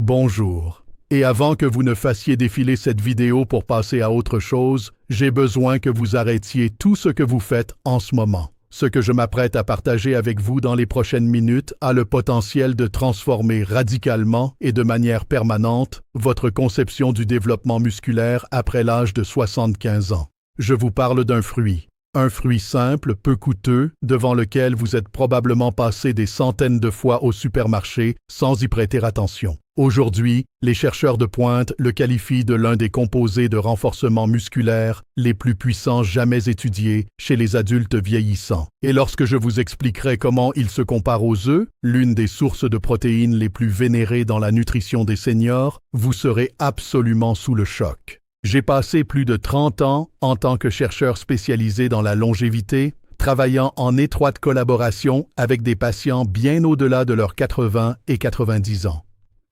Bonjour. Et avant que vous ne fassiez défiler cette vidéo pour passer à autre chose, j'ai besoin que vous arrêtiez tout ce que vous faites en ce moment. Ce que je m'apprête à partager avec vous dans les prochaines minutes a le potentiel de transformer radicalement et de manière permanente votre conception du développement musculaire après l'âge de 75 ans. Je vous parle d'un fruit. Un fruit simple, peu coûteux, devant lequel vous êtes probablement passé des centaines de fois au supermarché sans y prêter attention. Aujourd'hui, les chercheurs de pointe le qualifient de l'un des composés de renforcement musculaire les plus puissants jamais étudiés chez les adultes vieillissants. Et lorsque je vous expliquerai comment il se compare aux œufs, l'une des sources de protéines les plus vénérées dans la nutrition des seniors, vous serez absolument sous le choc. J'ai passé plus de 30 ans en tant que chercheur spécialisé dans la longévité, travaillant en étroite collaboration avec des patients bien au-delà de leurs 80 et 90 ans.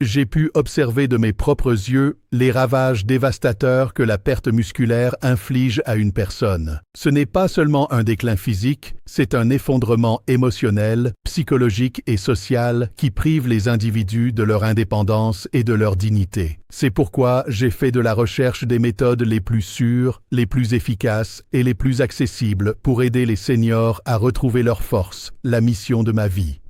J'ai pu observer de mes propres yeux les ravages dévastateurs que la perte musculaire inflige à une personne. Ce n'est pas seulement un déclin physique, c'est un effondrement émotionnel, psychologique et social qui prive les individus de leur indépendance et de leur dignité. C'est pourquoi j'ai fait de la recherche des méthodes les plus sûres, les plus efficaces et les plus accessibles pour aider les seniors à retrouver leur force, la mission de ma vie.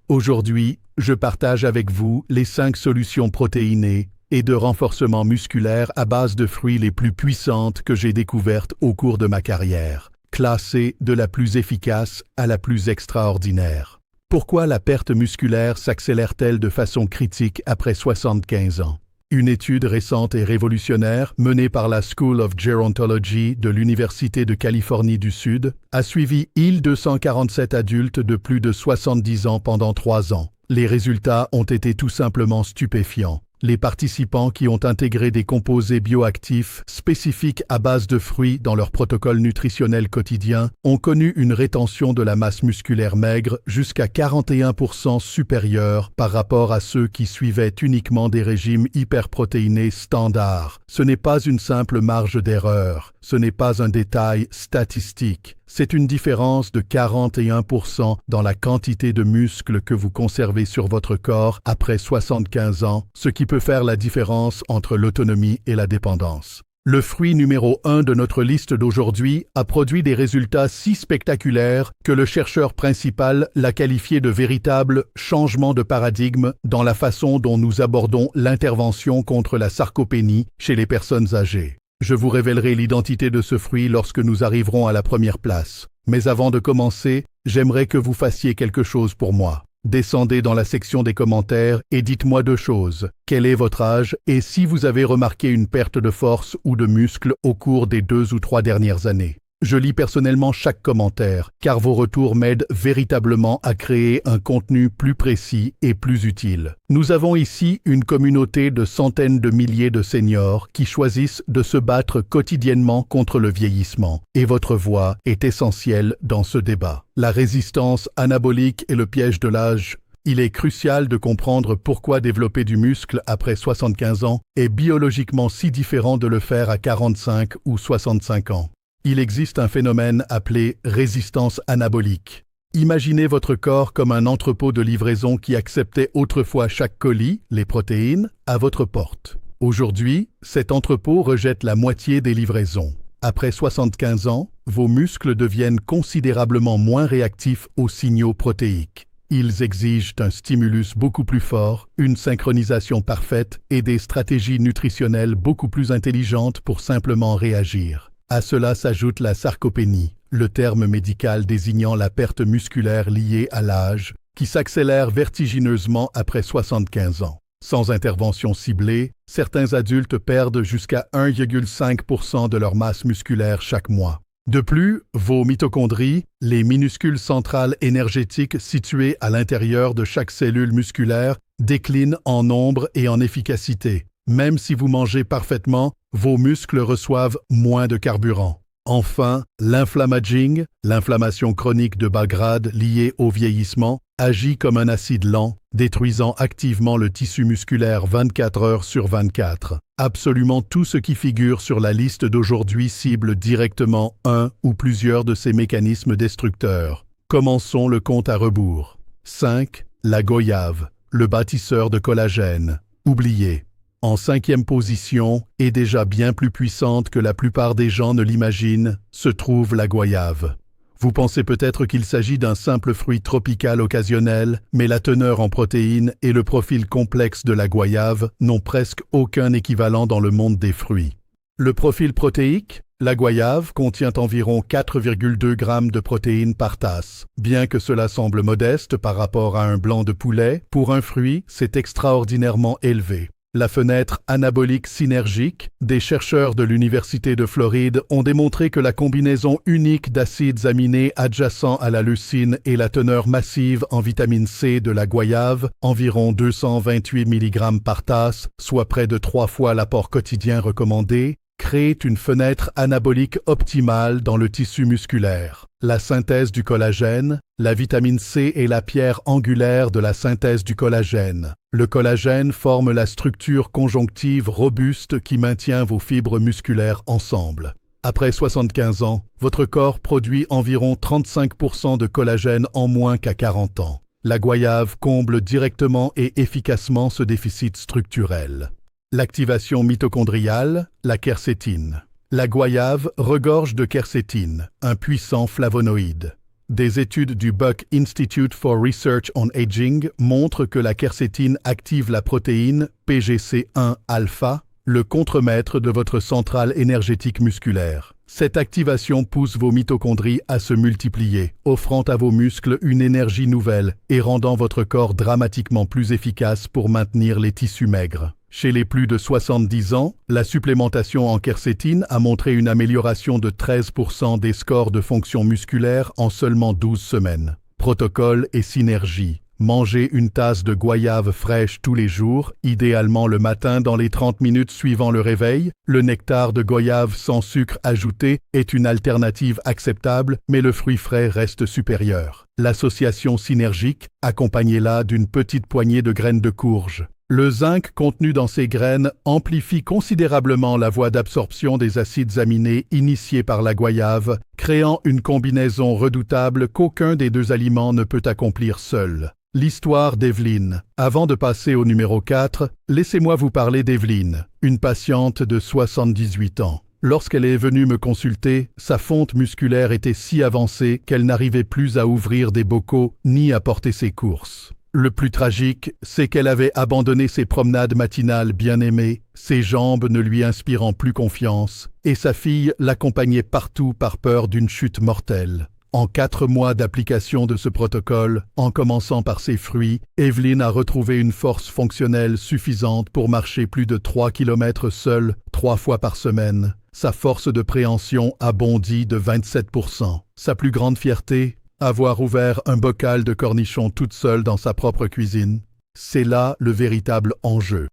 Aujourd'hui, je partage avec vous les 5 solutions protéinées et de renforcement musculaire à base de fruits les plus puissantes que j'ai découvertes au cours de ma carrière, classées de la plus efficace à la plus extraordinaire. Pourquoi la perte musculaire s'accélère-t-elle de façon critique après 75 ans? Une étude récente et révolutionnaire, menée par la School of Gerontology de l'Université de Californie du Sud, a suivi 1247 adultes de plus de 70 ans pendant 3 ans. Les résultats ont été tout simplement stupéfiants. Les participants qui ont intégré des composés bioactifs spécifiques à base de fruits dans leur protocole nutritionnel quotidien ont connu une rétention de la masse musculaire maigre jusqu'à 41% supérieure par rapport à ceux qui suivaient uniquement des régimes hyperprotéinés standards. Ce n'est pas une simple marge d'erreur, ce n'est pas un détail statistique. C'est une différence de 41% dans la quantité de muscles que vous conservez sur votre corps après 75 ans, ce qui peut faire la différence entre l'autonomie et la dépendance. Le fruit numéro 1 de notre liste d'aujourd'hui a produit des résultats si spectaculaires que le chercheur principal l'a qualifié de véritable changement de paradigme dans la façon dont nous abordons l'intervention contre la sarcopénie chez les personnes âgées. Je vous révélerai l'identité de ce fruit lorsque nous arriverons à la première place. Mais avant de commencer, j'aimerais que vous fassiez quelque chose pour moi. Descendez dans la section des commentaires et dites-moi 2 choses. Quel est votre âge et si vous avez remarqué une perte de force ou de muscle au cours des 2 ou 3 dernières années. Je lis personnellement chaque commentaire, car vos retours m'aident véritablement à créer un contenu plus précis et plus utile. Nous avons ici une communauté de centaines de milliers de seniors qui choisissent de se battre quotidiennement contre le vieillissement, et votre voix est essentielle dans ce débat. La résistance anabolique et le piège de l'âge. Il est crucial de comprendre pourquoi développer du muscle après 75 ans est biologiquement si différent de le faire à 45 ou 65 ans. Il existe un phénomène appelé résistance anabolique. Imaginez votre corps comme un entrepôt de livraison qui acceptait autrefois chaque colis, les protéines, à votre porte. Aujourd'hui, cet entrepôt rejette la moitié des livraisons. Après 75 ans, vos muscles deviennent considérablement moins réactifs aux signaux protéiques. Ils exigent un stimulus beaucoup plus fort, une synchronisation parfaite et des stratégies nutritionnelles beaucoup plus intelligentes pour simplement réagir. À cela s'ajoute la sarcopénie, le terme médical désignant la perte musculaire liée à l'âge, qui s'accélère vertigineusement après 75 ans. Sans intervention ciblée, certains adultes perdent jusqu'à 1,5% de leur masse musculaire chaque mois. De plus, vos mitochondries, les minuscules centrales énergétiques situées à l'intérieur de chaque cellule musculaire, déclinent en nombre et en efficacité. Même si vous mangez parfaitement, vos muscles reçoivent moins de carburant. Enfin, l'inflammaging, l'inflammation chronique de bas grade liée au vieillissement, agit comme un acide lent, détruisant activement le tissu musculaire 24 heures sur 24. Absolument tout ce qui figure sur la liste d'aujourd'hui cible directement un ou plusieurs de ces mécanismes destructeurs. Commençons le compte à rebours. 5. La goyave, le bâtisseur de collagène. Oubliez. En 5e position, et déjà bien plus puissante que la plupart des gens ne l'imaginent, se trouve la goyave. Vous pensez peut-être qu'il s'agit d'un simple fruit tropical occasionnel, mais la teneur en protéines et le profil complexe de la goyave n'ont presque aucun équivalent dans le monde des fruits. Le profil protéique? La goyave contient environ 4,2 grammes de protéines par tasse. Bien que cela semble modeste par rapport à un blanc de poulet, pour un fruit, c'est extraordinairement élevé. La fenêtre anabolique synergique, des chercheurs de l'Université de Floride ont démontré que la combinaison unique d'acides aminés adjacents à la leucine et la teneur massive en vitamine C de la goyave, environ 228 mg par tasse, soit près de 3 fois l'apport quotidien recommandé, crée une fenêtre anabolique optimale dans le tissu musculaire. La synthèse du collagène, la vitamine C est la pierre angulaire de la synthèse du collagène. Le collagène forme la structure conjonctive robuste qui maintient vos fibres musculaires ensemble. Après 75 ans, votre corps produit environ 35% de collagène en moins qu'à 40 ans. La goyave comble directement et efficacement ce déficit structurel. L'activation mitochondriale, la quercétine. La goyave regorge de quercétine, un puissant flavonoïde. Des études du Buck Institute for Research on Aging montrent que la quercétine active la protéine PGC1-alpha, le contremaître de votre centrale énergétique musculaire. Cette activation pousse vos mitochondries à se multiplier, offrant à vos muscles une énergie nouvelle et rendant votre corps dramatiquement plus efficace pour maintenir les tissus maigres. Chez les plus de 70 ans, la supplémentation en quercétine a montré une amélioration de 13% des scores de fonction musculaire en seulement 12 semaines. Protocole et synergie. Mangez une tasse de goyave fraîche tous les jours, idéalement le matin dans les 30 minutes suivant le réveil. Le nectar de goyave sans sucre ajouté est une alternative acceptable, mais le fruit frais reste supérieur. L'association synergique, accompagnez-la d'une petite poignée de graines de courge. Le zinc contenu dans ces graines amplifie considérablement la voie d'absorption des acides aminés initiés par la goyave, créant une combinaison redoutable qu'aucun des deux aliments ne peut accomplir seul. L'histoire d'Evelyne. Avant de passer au numéro 4, laissez-moi vous parler d'Evelyne, une patiente de 78 ans. Lorsqu'elle est venue me consulter, sa fonte musculaire était si avancée qu'elle n'arrivait plus à ouvrir des bocaux ni à porter ses courses. Le plus tragique, c'est qu'elle avait abandonné ses promenades matinales bien aimées, ses jambes ne lui inspirant plus confiance, et sa fille l'accompagnait partout par peur d'une chute mortelle. En 4 mois d'application de ce protocole, en commençant par ses fruits, Evelyne a retrouvé une force fonctionnelle suffisante pour marcher plus de 3 km seule, 3 fois par semaine. Sa force de préhension a bondi de 27%. Sa plus grande fierté, avoir ouvert un bocal de cornichons toute seule dans sa propre cuisine. C'est là le véritable enjeu.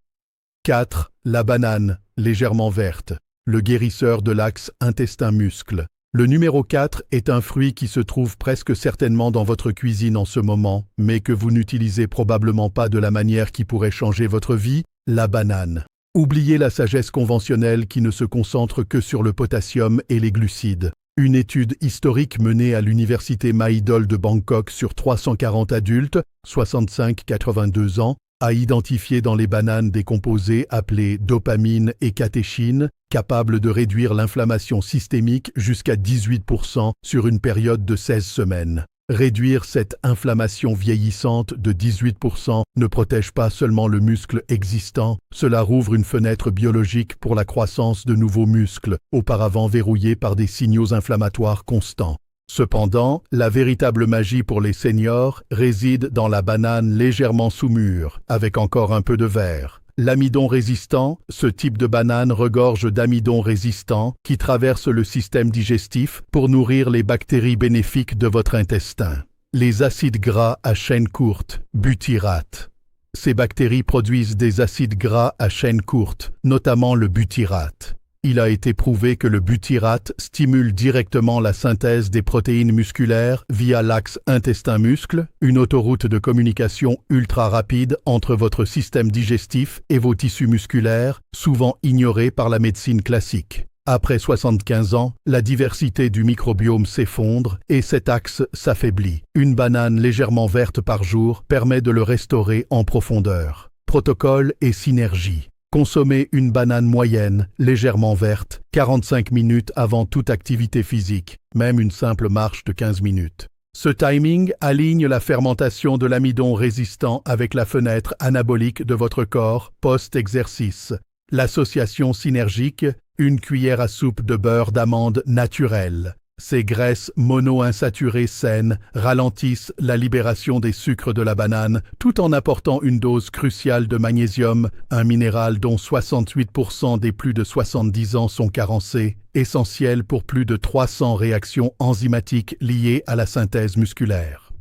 4. La banane, légèrement verte. Le guérisseur de l'axe intestin-muscle. Le numéro 4 est un fruit qui se trouve presque certainement dans votre cuisine en ce moment, mais que vous n'utilisez probablement pas de la manière qui pourrait changer votre vie, la banane. Oubliez la sagesse conventionnelle qui ne se concentre que sur le potassium et les glucides. Une étude historique menée à l'université Mahidol de Bangkok sur 340 adultes, 65-82 ans, a identifié dans les bananes des composés appelés dopamine et catéchine, capables de réduire l'inflammation systémique jusqu'à 18% sur une période de 16 semaines. Réduire cette inflammation vieillissante de 18% ne protège pas seulement le muscle existant, cela rouvre une fenêtre biologique pour la croissance de nouveaux muscles, auparavant verrouillés par des signaux inflammatoires constants. Cependant, la véritable magie pour les seniors réside dans la banane légèrement sous-mûre, avec encore un peu de verre. L'amidon résistant, ce type de banane regorge d'amidon résistant qui traverse le système digestif pour nourrir les bactéries bénéfiques de votre intestin. Les acides gras à chaîne courte, butyrate. Ces bactéries produisent des acides gras à chaîne courte, notamment le butyrate. Il a été prouvé que le butyrate stimule directement la synthèse des protéines musculaires via l'axe intestin-muscle, une autoroute de communication ultra rapide entre votre système digestif et vos tissus musculaires, souvent ignorée par la médecine classique. Après 75 ans, la diversité du microbiome s'effondre et cet axe s'affaiblit. Une banane légèrement verte par jour permet de le restaurer en profondeur. Protocole et synergie. Consommez une banane moyenne, légèrement verte, 45 minutes avant toute activité physique, même une simple marche de 15 minutes. Ce timing aligne la fermentation de l'amidon résistant avec la fenêtre anabolique de votre corps post-exercice. L'association synergique, une cuillère à soupe de beurre d'amande naturel. Ces graisses monoinsaturées saines ralentissent la libération des sucres de la banane tout en apportant une dose cruciale de magnésium, un minéral dont 68% des plus de 70 ans sont carencés, essentiel pour plus de 300 réactions enzymatiques liées à la synthèse musculaire.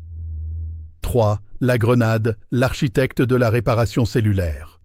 3. La grenade, l'architecte de la réparation cellulaire.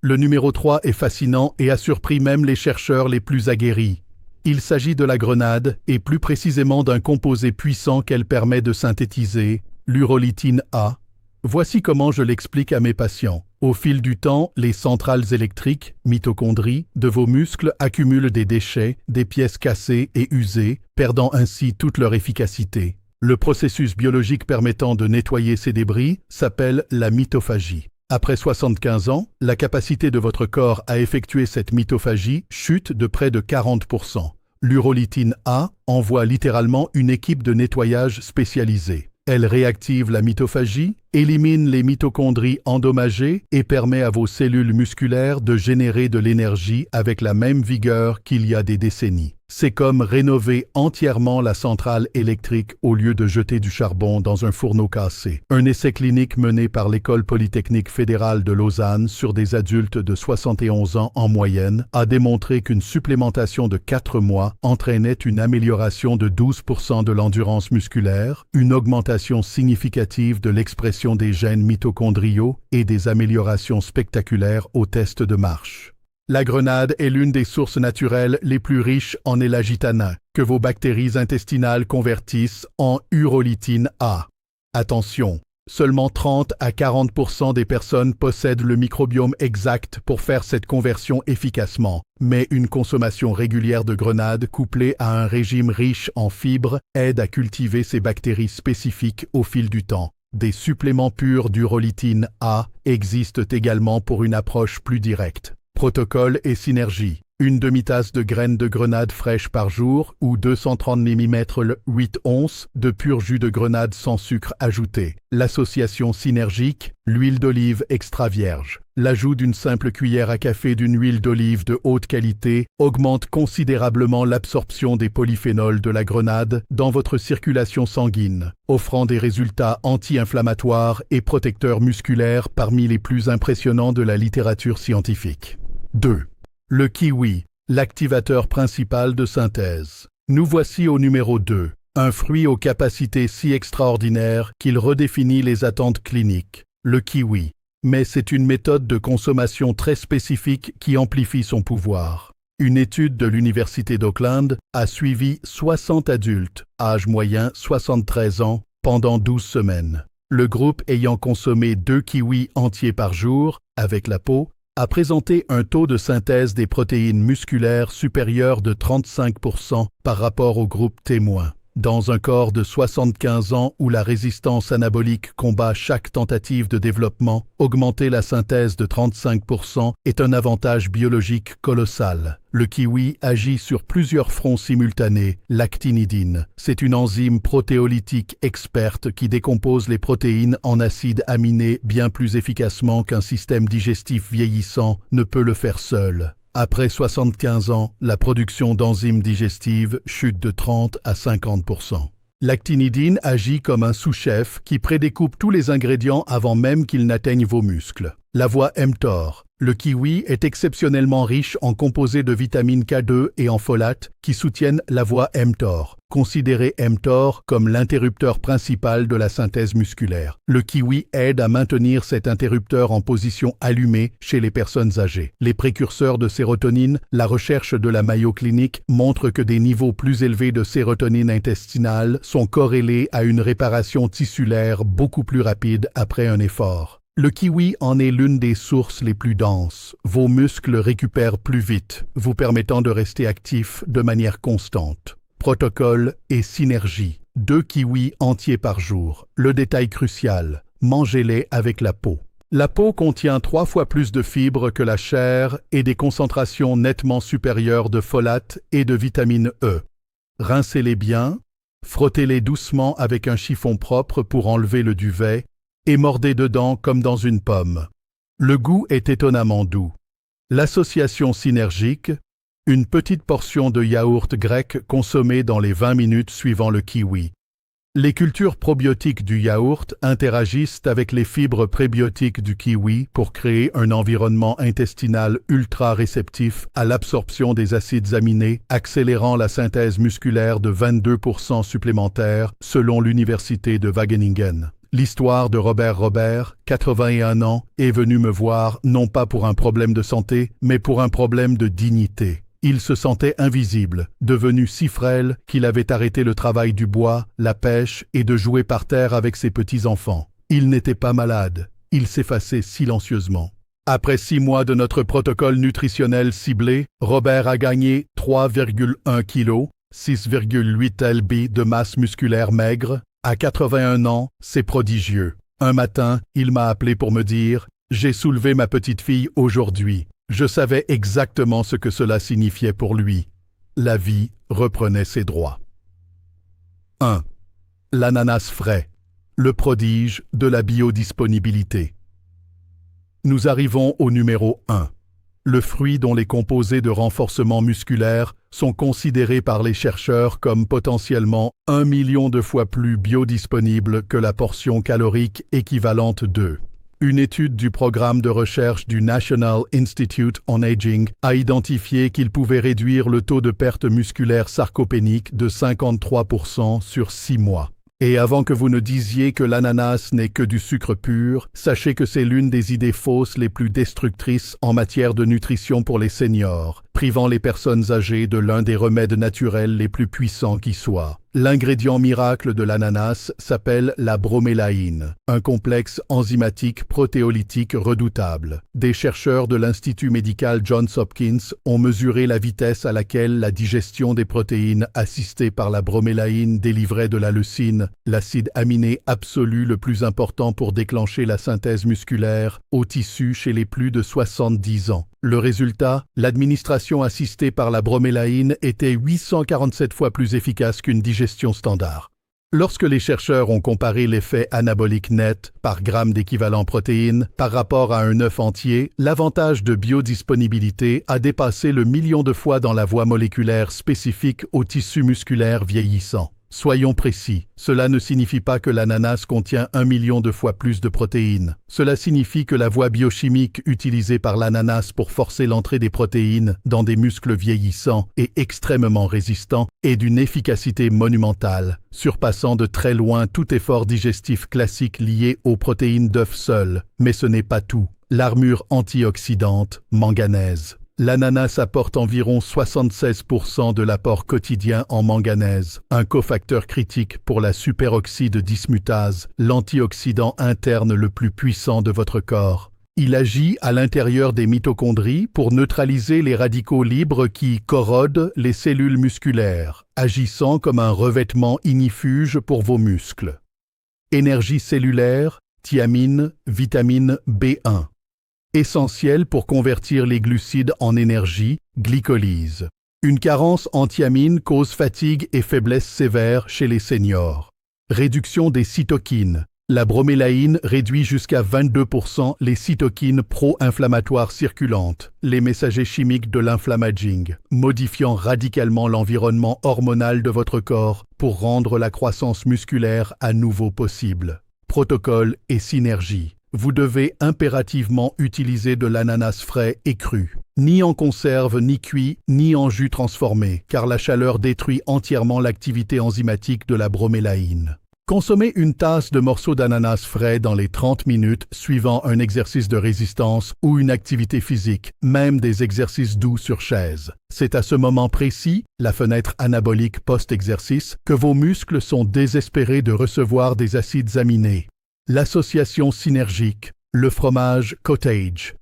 Le numéro 3 est fascinant et a surpris même les chercheurs les plus aguerris. Il s'agit de la grenade, et plus précisément d'un composé puissant qu'elle permet de synthétiser, l'urolitine A. Voici comment je l'explique à mes patients. Au fil du temps, les centrales électriques, mitochondries, de vos muscles accumulent des déchets, des pièces cassées et usées, perdant ainsi toute leur efficacité. Le processus biologique permettant de nettoyer ces débris s'appelle la mitophagie. Après 75 ans, la capacité de votre corps à effectuer cette mitophagie chute de près de 40%. L'urolitine A envoie littéralement une équipe de nettoyage spécialisée. Elle réactive la mitophagie, élimine les mitochondries endommagées et permet à vos cellules musculaires de générer de l'énergie avec la même vigueur qu'il y a des décennies. C'est comme rénover entièrement la centrale électrique au lieu de jeter du charbon dans un fourneau cassé. Un essai clinique mené par l'École polytechnique fédérale de Lausanne sur des adultes de 71 ans en moyenne a démontré qu'une supplémentation de 4 mois entraînait une amélioration de 12% de l'endurance musculaire, une augmentation significative de l'expression des gènes mitochondriaux et des améliorations spectaculaires aux tests de marche. La grenade est l'une des sources naturelles les plus riches en élagitanin, que vos bactéries intestinales convertissent en urolitine A. Attention, seulement 30 à 40% des personnes possèdent le microbiome exact pour faire cette conversion efficacement, mais une consommation régulière de grenade couplée à un régime riche en fibres aide à cultiver ces bactéries spécifiques au fil du temps. Des suppléments purs d'urolitine A existent également pour une approche plus directe. Protocole et synergie. Une demi-tasse de graines de grenade fraîches par jour ou 230 ml 8 onces de pur jus de grenade sans sucre ajouté. L'association synergique, l'huile d'olive extra vierge. L'ajout d'une simple cuillère à café d'une huile d'olive de haute qualité augmente considérablement l'absorption des polyphénols de la grenade dans votre circulation sanguine, offrant des résultats anti-inflammatoires et protecteurs musculaires parmi les plus impressionnants de la littérature scientifique. 2. Le kiwi, l'activateur principal de synthèse. Nous voici au numéro 2, un fruit aux capacités si extraordinaires qu'il redéfinit les attentes cliniques, le kiwi. Mais c'est une méthode de consommation très spécifique qui amplifie son pouvoir. Une étude de l'Université d'Auckland a suivi 60 adultes, âge moyen 73 ans, pendant 12 semaines. Le groupe ayant consommé 2 kiwis entiers par jour, avec la peau, a présenté un taux de synthèse des protéines musculaires supérieur de 35% par rapport au groupe témoin. Dans un corps de 75 ans où la résistance anabolique combat chaque tentative de développement, augmenter la synthèse de 35% est un avantage biologique colossal. Le kiwi agit sur plusieurs fronts simultanés. L'actinidine, c'est une enzyme protéolytique experte qui décompose les protéines en acides aminés bien plus efficacement qu'un système digestif vieillissant ne peut le faire seul. Après 75 ans, la production d'enzymes digestives chute de 30 à 50%. L'actinidine agit comme un sous-chef qui prédécoupe tous les ingrédients avant même qu'ils n'atteignent vos muscles. La voie mTOR. Le kiwi est exceptionnellement riche en composés de vitamine K2 et en folate qui soutiennent la voie mTOR. Considérez mTOR comme l'interrupteur principal de la synthèse musculaire. Le kiwi aide à maintenir cet interrupteur en position allumée chez les personnes âgées. Les précurseurs de sérotonine, la recherche de la Mayo Clinic montre que des niveaux plus élevés de sérotonine intestinale sont corrélés à une réparation tissulaire beaucoup plus rapide après un effort. Le kiwi en est l'une des sources les plus denses. Vos muscles récupèrent plus vite, vous permettant de rester actif de manière constante. Protocole et synergie. 2 kiwis entiers par jour. Le détail crucial, mangez-les avec la peau. La peau contient 3 fois plus de fibres que la chair et des concentrations nettement supérieures de folate et de vitamine E. Rincez-les bien, frottez-les doucement avec un chiffon propre pour enlever le duvet et mordez dedans comme dans une pomme. Le goût est étonnamment doux. L'association synergique, une petite portion de yaourt grec consommée dans les 20 minutes suivant le kiwi. Les cultures probiotiques du yaourt interagissent avec les fibres prébiotiques du kiwi pour créer un environnement intestinal ultra réceptif à l'absorption des acides aminés, accélérant la synthèse musculaire de 22% supplémentaire selon l'université de Wageningen. L'histoire de Robert, 81 ans, est venu me voir non pas pour un problème de santé, mais pour un problème de dignité. Il se sentait invisible, devenu si frêle qu'il avait arrêté le travail du bois, la pêche et de jouer par terre avec ses petits-enfants. Il n'était pas malade, il s'effaçait silencieusement. Après 6 mois de notre protocole nutritionnel ciblé, Robert a gagné 3,1 kg, 6,8 lb de masse musculaire maigre. À 81 ans, c'est prodigieux. Un matin, il m'a appelé pour me dire « J'ai soulevé ma petite fille aujourd'hui ». Je savais exactement ce que cela signifiait pour lui. La vie reprenait ses droits. 1. L'ananas frais, le prodige de la biodisponibilité. Nous arrivons au numéro 1. Le fruit dont les composés de renforcement musculaire sont considérés par les chercheurs comme potentiellement 1 million de fois plus biodisponibles que la portion calorique équivalente d'eux. Une étude du programme de recherche du National Institute on Aging a identifié qu'il pouvait réduire le taux de perte musculaire sarcopénique de 53% sur 6 mois. Et avant que vous ne disiez que l'ananas n'est que du sucre pur, sachez que c'est l'une des idées fausses les plus destructrices en matière de nutrition pour les seniors, privant les personnes âgées de l'un des remèdes naturels les plus puissants qui soient. L'ingrédient miracle de l'ananas s'appelle la bromélaïne, un complexe enzymatique protéolytique redoutable. Des chercheurs de l'Institut médical Johns Hopkins ont mesuré la vitesse à laquelle la digestion des protéines assistée par la bromélaïne délivrait de la leucine, l'acide aminé absolu le plus important pour déclencher la synthèse musculaire, au tissu chez les plus de 70 ans. Le résultat, l'administration assistée par la bromélaïne était 847 fois plus efficace qu'une digestion standard. Lorsque les chercheurs ont comparé l'effet anabolique net par gramme d'équivalent protéines par rapport à un œuf entier, l'avantage de biodisponibilité a dépassé le million de fois dans la voie moléculaire spécifique au tissu musculaire vieillissant. Soyons précis, cela ne signifie pas que l'ananas contient 1 million de fois plus de protéines. Cela signifie que la voie biochimique utilisée par l'ananas pour forcer l'entrée des protéines dans des muscles vieillissants et extrêmement résistants est d'une efficacité monumentale, surpassant de très loin tout effort digestif classique lié aux protéines d'œufs seules. Mais ce n'est pas tout. L'armure antioxydante, manganèse. L'ananas apporte environ 76% de l'apport quotidien en manganèse, un cofacteur critique pour la superoxyde dismutase, l'antioxydant interne le plus puissant de votre corps. Il agit à l'intérieur des mitochondries pour neutraliser les radicaux libres qui corrodent les cellules musculaires, agissant comme un revêtement ignifuge pour vos muscles. Énergie cellulaire, thiamine, vitamine B1. Essentiel pour convertir les glucides en énergie, glycolyse. Une carence en thiamine cause fatigue et faiblesse sévère chez les seniors. Réduction des cytokines. La bromélaïne réduit jusqu'à 22% les cytokines pro-inflammatoires circulantes, les messagers chimiques de l'inflammaging, modifiant radicalement l'environnement hormonal de votre corps pour rendre la croissance musculaire à nouveau possible. Protocole et synergie. Vous devez impérativement utiliser de l'ananas frais et cru, ni en conserve, ni cuit, ni en jus transformé, car la chaleur détruit entièrement l'activité enzymatique de la bromélaïne. Consommez une tasse de morceaux d'ananas frais dans les 30 minutes suivant un exercice de résistance ou une activité physique, même des exercices doux sur chaise. C'est à ce moment précis, la fenêtre anabolique post-exercice, que vos muscles sont désespérés de recevoir des acides aminés. L'association synergique, le fromage cottage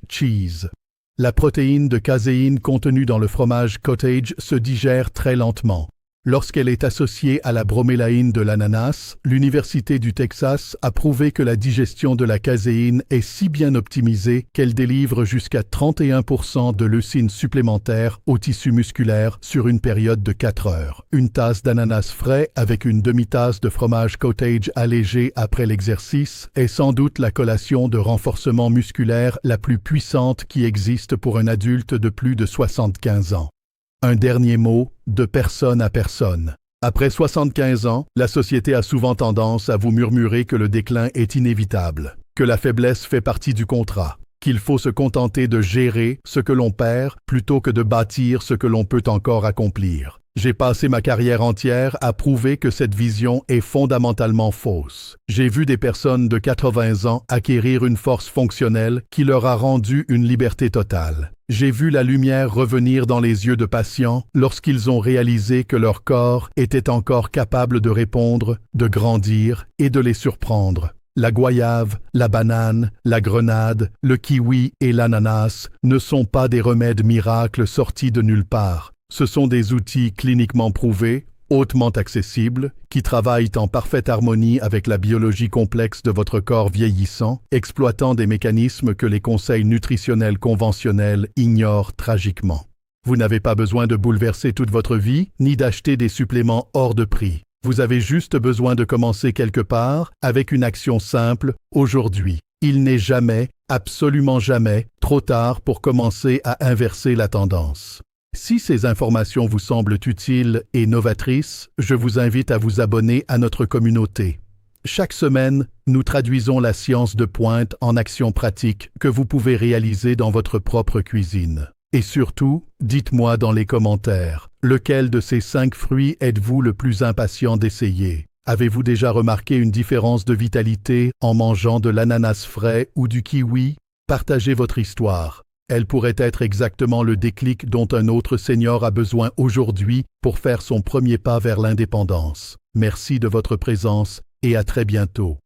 cheese. La protéine de caséine contenue dans le fromage cottage se digère très lentement. Lorsqu'elle est associée à la bromélaïne de l'ananas, l'Université du Texas a prouvé que la digestion de la caséine est si bien optimisée qu'elle délivre jusqu'à 31% de leucine supplémentaire au tissu musculaire sur une période de 4 heures. Une tasse d'ananas frais avec une demi-tasse de fromage cottage allégé après l'exercice est sans doute la collation de renforcement musculaire la plus puissante qui existe pour un adulte de plus de 75 ans. Un dernier mot, de personne à personne. Après 75 ans, la société a souvent tendance à vous murmurer que le déclin est inévitable, que la faiblesse fait partie du contrat, qu'il faut se contenter de gérer ce que l'on perd plutôt que de bâtir ce que l'on peut encore accomplir. J'ai passé ma carrière entière à prouver que cette vision est fondamentalement fausse. J'ai vu des personnes de 80 ans acquérir une force fonctionnelle qui leur a rendu une liberté totale. J'ai vu la lumière revenir dans les yeux de patients lorsqu'ils ont réalisé que leur corps était encore capable de répondre, de grandir et de les surprendre. La goyave, la banane, la grenade, le kiwi et l'ananas ne sont pas des remèdes miracles sortis de nulle part. Ce sont des outils cliniquement prouvés, hautement accessibles, qui travaillent en parfaite harmonie avec la biologie complexe de votre corps vieillissant, exploitant des mécanismes que les conseils nutritionnels conventionnels ignorent tragiquement. Vous n'avez pas besoin de bouleverser toute votre vie, ni d'acheter des suppléments hors de prix. Vous avez juste besoin de commencer quelque part avec une action simple, aujourd'hui. Il n'est jamais, absolument jamais, trop tard pour commencer à inverser la tendance. Si ces informations vous semblent utiles et novatrices, je vous invite à vous abonner à notre communauté. Chaque semaine, nous traduisons la science de pointe en actions pratiques que vous pouvez réaliser dans votre propre cuisine. Et surtout, dites-moi dans les commentaires, lequel de ces 5 fruits êtes-vous le plus impatient d'essayer? Avez-vous déjà remarqué une différence de vitalité en mangeant de l'ananas frais ou du kiwi? Partagez votre histoire. Elle pourrait être exactement le déclic dont un autre senior a besoin aujourd'hui pour faire son premier pas vers l'indépendance. Merci de votre présence et à très bientôt.